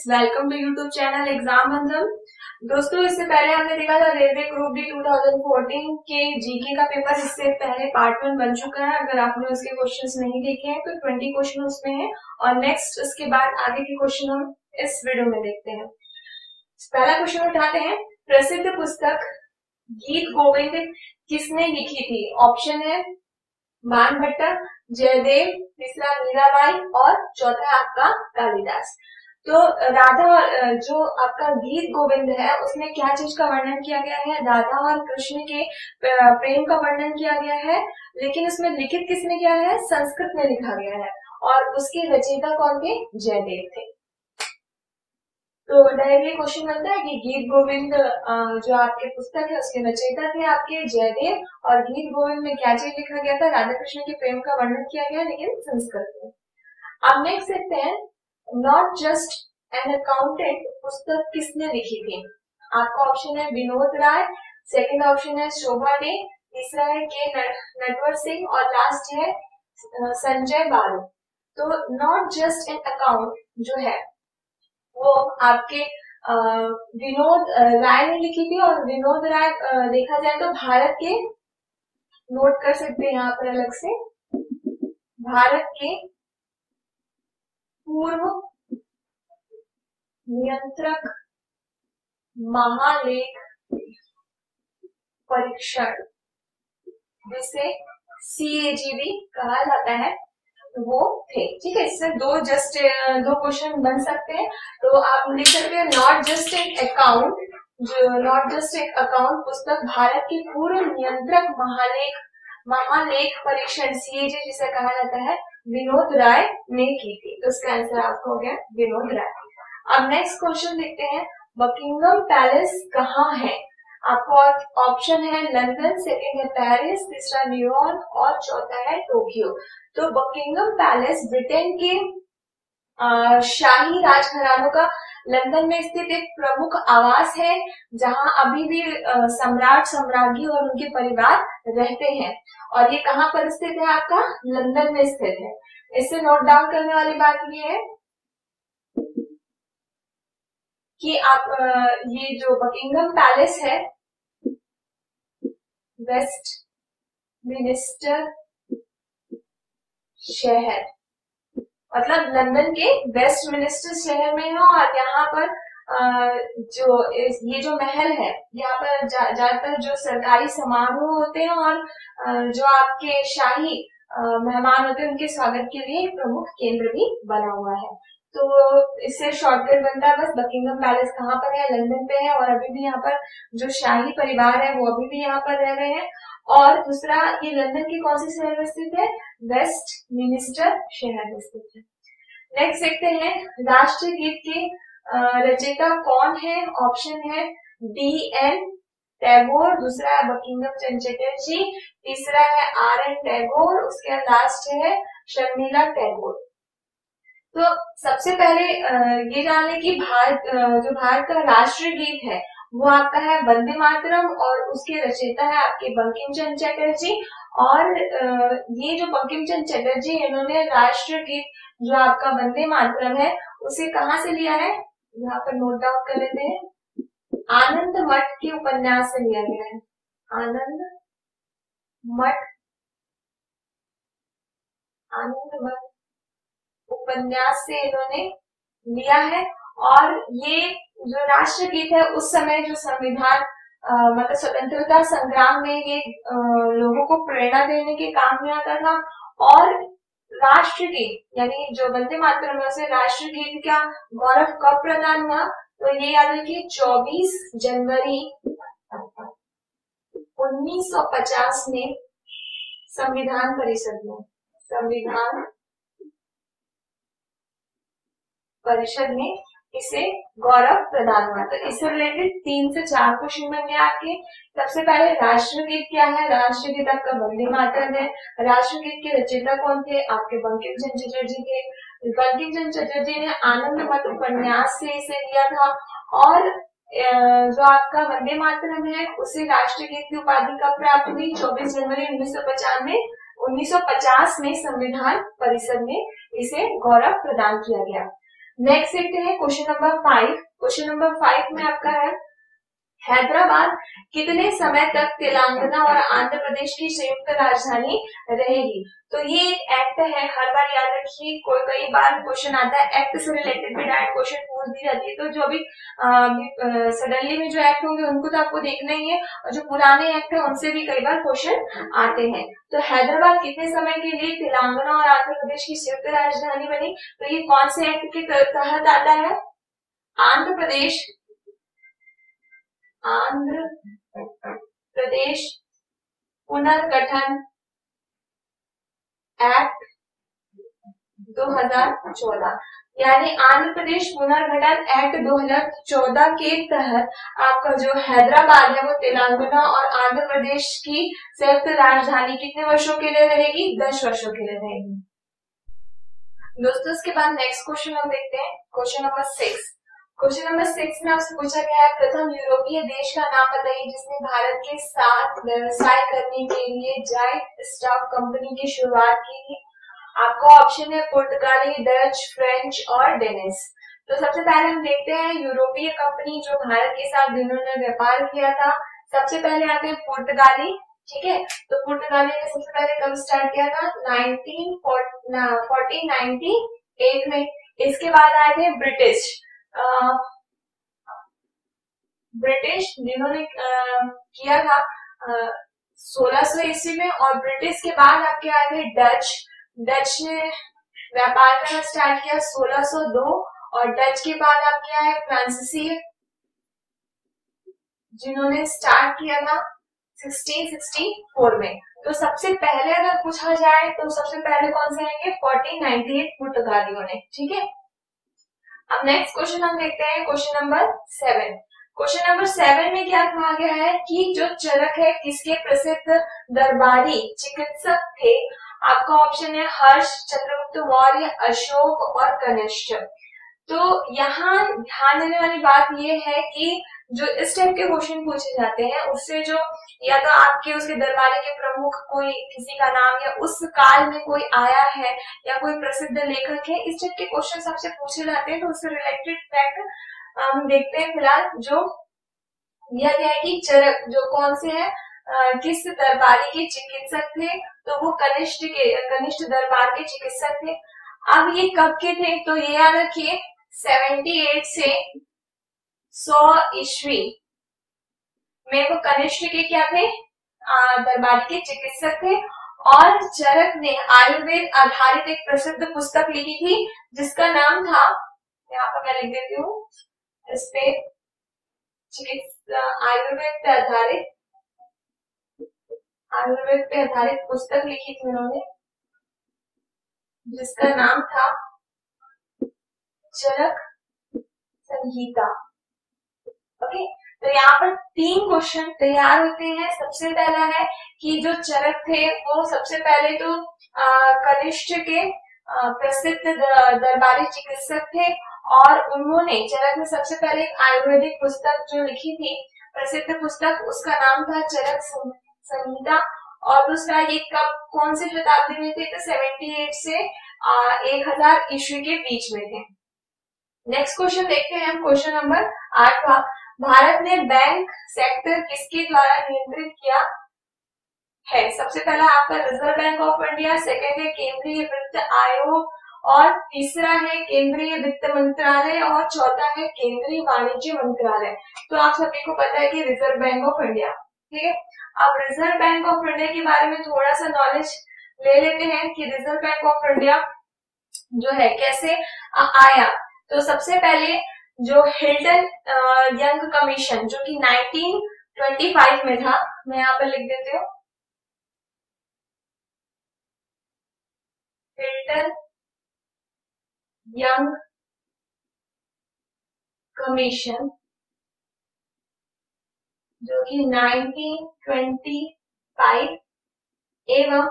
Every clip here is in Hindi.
Welcome to YouTube channel exam Manjam. दोस्तों, इससे पहले हमने देखा था रेलवे ग्रुप डी 2014 के जीके का पेपर। इससे पहले पार्ट 1 बन चुका है। अगर आपने उसके क्वेश्चंस नहीं देखे हैं तो 20 क्वेश्चन उसमें है और नेक्स्ट उसके बाद आगे के क्वेश्चन हम इस वीडियो में देखते हैं। पहला क्वेश्चन उठाते हैं, प्रसिद्ध पुस्तक गीत गोविंद किसने लिखी थी? ऑप्शन है बाणभट्ट, जयदेव, तीसरा मीराबाई और चौथा आपका कालिदास। तो राधा जो आपका गीत गोविंद है उसमें क्या चीज का वर्णन किया गया है? राधा और कृष्ण के प्रेम का वर्णन किया गया है, लेकिन उसमें लिखित किसने किया है? संस्कृत में लिखा गया है और उसके रचयिता कौन थे? जयदेव थे। तो डायरेक्टली क्वेश्चन बनता है कि गीत गोविंद जो आपके पुस्तक है उसके रचयिता थे आपके जयदेव, और गीत गोविंद में क्या चीज लिखा गया था? राधा कृष्ण के प्रेम का वर्णन किया गया, लेकिन संस्कृत में। अब नेक्स्ट देखते हैं, नॉट जस्ट एन अकाउंटेंट पुस्तक किसने लिखी थी? आपका ऑप्शन है विनोद राय, सेकंड ऑप्शन है शोभा डे, तीसरा है के नटवर सिंह और लास्ट है संजय बारू। तो नॉट जस्ट एन अकाउंट जो है वो आपके विनोद राय ने लिखी थी, और विनोद राय देखा जाए तो भारत के, नोट कर सकते हैं यहाँ पर अलग से, भारत के पूर्व नियंत्रक महालेख परीक्षण, जिसे CAG भी कहा जाता है, वो थे। ठीक है, इससे दो क्वेश्चन बन सकते हैं। तो आप लिख सकते हैं नॉट जस्ट एक अकाउंट, जो नॉट जस्ट एक अकाउंट पुस्तक भारत की पूर्व नियंत्रक महालेख परीक्षण CAG जिसे कहा जाता है, विनोद राय ने की थी। तो इसका आंसर आपका हो गया विनोद राय। अब नेक्स्ट क्वेश्चन देखते हैं, बकिंगम पैलेस कहाँ है? आपको ऑप्शन है लंदन, सेकंड है पेरिस, तीसरा न्यूयॉर्क और चौथा है टोक्यो। तो बकिंगम पैलेस ब्रिटेन के शाही राजघरानों का लंदन में स्थित एक प्रमुख आवास है, जहां अभी भी सम्राट सम्राज्ञी और उनके परिवार रहते हैं। और ये कहाँ पर स्थित है? आपका लंदन में स्थित है। इससे नोट डाउन करने वाली बात ये है कि आप ये जो बकिंगम पैलेस है, वेस्ट मिनिस्टर शहर, मतलब लंदन के वेस्ट मिनिस्टर शहर में है, और यहाँ पर ये जो महल है, यहाँ पर ज्यादातर जो सरकारी समारोह होते हैं और जो आपके शाही मेहमान होते हैं उनके स्वागत के लिए प्रमुख केंद्र भी बना हुआ है। तो इससे शॉर्टकट बनता है बस, बकिंगम पैलेस कहाँ पर है? लंदन पे है, और अभी भी यहाँ पर जो शाही परिवार है वो अभी भी यहाँ पर रह रहे हैं। और दूसरा, ये लंदन के कौन से शहर में स्थित है? वेस्ट मिनिस्टर शहर में स्थित है। नेक्स्ट देखते हैं, राष्ट्रीय गीत के रचयिता कौन है? ऑप्शन है DN टैगोर, दूसरा है बकिंगम चंद्र चटर्जी, तीसरा है RN टैगोर, उसके बाद लास्ट है शर्मिला टैगोर। तो सबसे पहले ये जान लें कि जो भारत का राष्ट्रीय गीत है वो आपका है वंदे मातरम, और उसके रचयिता है आपके बंकिम चंद्र चटर्जी। और ये जो बंकिम चंद्र चटर्जी है, इन्होंने राष्ट्रीय गीत जो आपका वंदे मातरम है उसे कहाँ से लिया है? यहाँ पर नोट डाउन कर लेते हैं, आनंद मठ के उपन्यास से लिया गया है। आनंद मठ उपन्यास से इन्होंने लिया है। और ये जो राष्ट्रीय गीत है उस समय जो संविधान मतलब स्वतंत्रता संग्राम में ये लोगों को प्रेरणा देने के काम में आता था। और राष्ट्रीय गीत यानी जो वंदे मातरम है उसे राष्ट्रीय गीत का गौरव कब प्रदान हुआ? तो ये याद रखिए 24 जनवरी 1950 में संविधान परिषद में इसे गौरव प्रदान हुआ। तो इससे रिलेटेड 3 से 4 क्वेश्चन बन गए आपके। सबसे पहले राष्ट्रीय गीत क्या है? राष्ट्रीय गीत आपका वंदे मातरम है। राष्ट्रीय गीत के रचयिता कौन थे? आपके बंकिम चंद्र चटर्जी थे। बंकिम चंद्र चटर्जी ने आनंद मठ उपन्यास से इसे लिया था। और जो आपका वंदे मातरम है उसे राष्ट्रीय गीत की उपाधि कब प्राप्त हुई? 24 जनवरी 1950 में संविधान परिषद में इसे गौरव प्रदान किया गया। नेक्स्ट देखते हैं क्वेश्चन नंबर 5। क्वेश्चन नंबर 5 में आपका है हैदराबाद कितने समय तक तेलंगाना और आंध्र प्रदेश की संयुक्त राजधानी रहेगी। तो ये एक एक्ट है, हर बार याद रखिए, कई बार क्वेश्चन आता है एक्ट से रिलेटेड भी डायरेक्ट क्वेश्चन पूछ दी जाती है। तो जो भी सडनली में जो एक्ट होंगे उनको तो आपको देखना ही है, और जो पुराने एक्ट है उनसे भी कई बार क्वेश्चन आते हैं। तो हैदराबाद कितने समय के लिए तेलंगाना और आंध्र प्रदेश की संयुक्त राजधानी बनी। तो ये कौन से एक्ट के तहत आता है। आंध्र प्रदेश पुनर्गठन एक्ट 2014, यानी आंध्र प्रदेश पुनर्गठन एक्ट 2014 के तहत आपका जो हैदराबाद है वो तेलंगाना और आंध्र प्रदेश की संयुक्त राजधानी कितने वर्षों के लिए रहेगी। 10 वर्षों के लिए रहेगी। दोस्तों इसके बाद नेक्स्ट क्वेश्चन हम देखते हैं, क्वेश्चन नंबर 6। क्वेश्चन नंबर 6 में आपसे पूछा गया है प्रथम यूरोपीय देश का नाम बताइए जिसने भारत के साथ व्यवसाय करने के लिए जॉइंट स्टॉक कंपनी की शुरुआत की थी। आपका ऑप्शन है पुर्तगाली, डच, फ्रेंच और डेनिश। तो सबसे पहले हम देखते हैं यूरोपीय कंपनी जो भारत के साथ जिन्होंने व्यापार किया था। सबसे पहले आते हैं पुर्तगाली, ठीक है। तो पुर्तगाली ने सबसे पहले कब स्टार्ट किया था, 1498 में। इसके बाद आए थे ब्रिटिश जिन्होंने किया था 1600 ईस्वी में, और ब्रिटिश के बाद आपके आए थे डच ने व्यापार करना स्टार्ट किया 1602, और डच के बाद आपके आए फ्रांसीसी जिन्होंने स्टार्ट किया था 1664 में। तो सबसे पहले अगर पूछा जाए तो सबसे पहले कौन से आएंगे, 1498 पुर्तगालियों ने, ठीक है। अब नेक्स्ट क्वेश्चन हम देखते हैं, क्वेश्चन नंबर 7। क्वेश्चन नंबर 7 में क्या कहा गया है कि जो चरक है किसके प्रसिद्ध दरबारी चिकित्सक थे। आपका ऑप्शन है हर्ष, चंद्रगुप्त मौर्य, अशोक और कनिष्क। तो यहाँ ध्यान देने वाली बात यह है कि जो इस टाइप के क्वेश्चन पूछे जाते हैं उससे जो या तो आपके उसके दरबारी के प्रमुख कोई किसी का नाम या उस काल में कोई आया है या कोई प्रसिद्ध लेखक है, इस टाइप के क्वेश्चन आपसे पूछे जाते हैं। तो उससे रिलेटेड फैक्ट हम देखते हैं। फिलहाल जो यह है कि चरक जो कौन से है किस दरबारी के चिकित्सक थे, तो वो कनिष्क दरबार के चिकित्सक थे। अब ये कब के थे, तो ये याद रखिए 78 से 100 ईस्वी में वो कनिष्क के क्या थे, दरबारी के चिकित्सक थे। और चरक ने आयुर्वेद आधारित एक प्रसिद्ध पुस्तक लिखी थी जिसका नाम था, यहाँ पर मैं लिख देती हूँ इस पे, आयुर्वेद पे आधारित पुस्तक लिखी थी उन्होंने जिसका नाम था चरक संहिता। ओके, तो यहाँ पर 3 क्वेश्चन तैयार होते हैं। सबसे पहला है कि जो चरक थे वो सबसे पहले तो कनिष्क के प्रसिद्ध दरबारी चिकित्सक थे, और उन्होंने चरक ने सबसे पहले एक आयुर्वेदिक पुस्तक जो लिखी थी, प्रसिद्ध पुस्तक, उसका नाम था चरक संहिता। और दूसरा ये कब कौन सी शताब्दी में थे, तो 78 से 1000 ईस्वी के बीच में थे। नेक्स्ट क्वेश्चन देखते हैं हम, क्वेश्चन नंबर 8 का। भारत ने बैंक सेक्टर किसके द्वारा नियंत्रित किया है। सबसे पहला आपका reserve bank of India, second है केंद्रीय वित्त आयोग, और तीसरा है केंद्रीय वित्त मंत्रालय, और चौथा है केंद्रीय वाणिज्य मंत्रालय। तो आप सभी को पता है कि रिजर्व बैंक ऑफ इंडिया, ठीक है। अब रिजर्व बैंक ऑफ इंडिया के बारे में थोड़ा सा नॉलेज ले लेते हैं कि रिजर्व बैंक ऑफ इंडिया जो है कैसे आया। तो सबसे पहले जो हिल्टन यंग कमीशन जो कि 1925 में था, मैं यहाँ पर लिख देती हूँ, हिल्टन यंग कमीशन जो कि 1925 एवं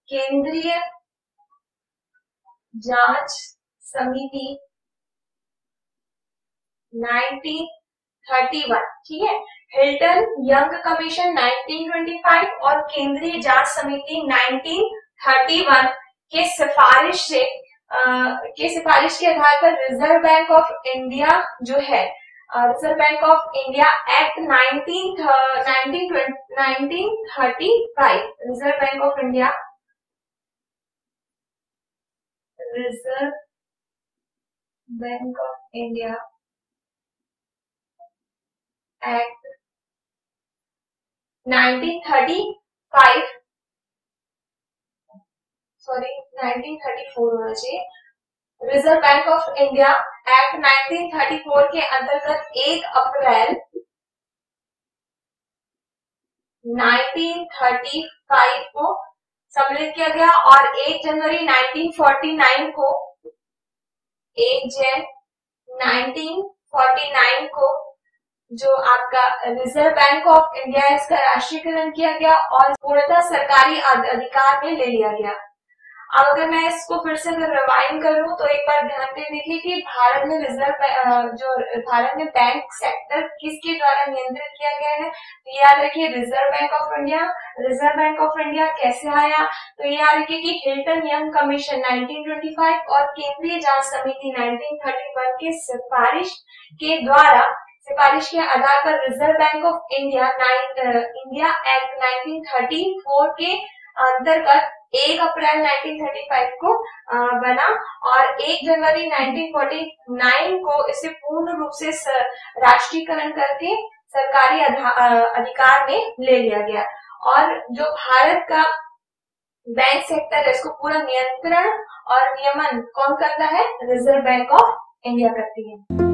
केंद्रीय जांच समिति 1931, ठीक है। हिल्टन यंग कमीशन 1925 और केंद्रीय जांच समिति 1931 के सिफारिश से के सिफारिश के आधार पर रिजर्व बैंक ऑफ इंडिया जो है, reserve bank of India act 1935, reserve bank of India, reserve bank of India act 1934 होना चाहिए। Reserve bank of India act 1934 के अंतर्गत 1 अप्रैल 1935 को सम्मिलित किया गया और 1 जनवरी 1949 को 1949 जो आपका रिजर्व बैंक ऑफ इंडिया है इसका राष्ट्रीयकरण किया गया और पूर्णतः सरकारी अधिकार में ले लिया गया। अब अगर मैं इसको फिर से रिवाइंड करूं तो एक बार ध्यान से देखिए कि भारत में भारत में बैंक सेक्टर किसके द्वारा नियंत्रित किया गया है, तो याद रखिए reserve bank of India. Reserve bank of India कैसे आया, तो याद रखिए कि हिल्टन यंग कमीशन 1925 और केंद्रीय जांच समिति 1931 के सिफारिश के आधार पर reserve bank of India act 1934 के अंतर्गत 1 अप्रैल 1935 को बना और 1 जनवरी 1949 को इसे पूर्ण रूप से राष्ट्रीयकरण करके सरकारी अधिकार में ले लिया गया। और जो भारत का बैंक सेक्टर है इसको पूरा नियंत्रण और नियमन कौन करता है, रिजर्व बैंक ऑफ इंडिया करती है।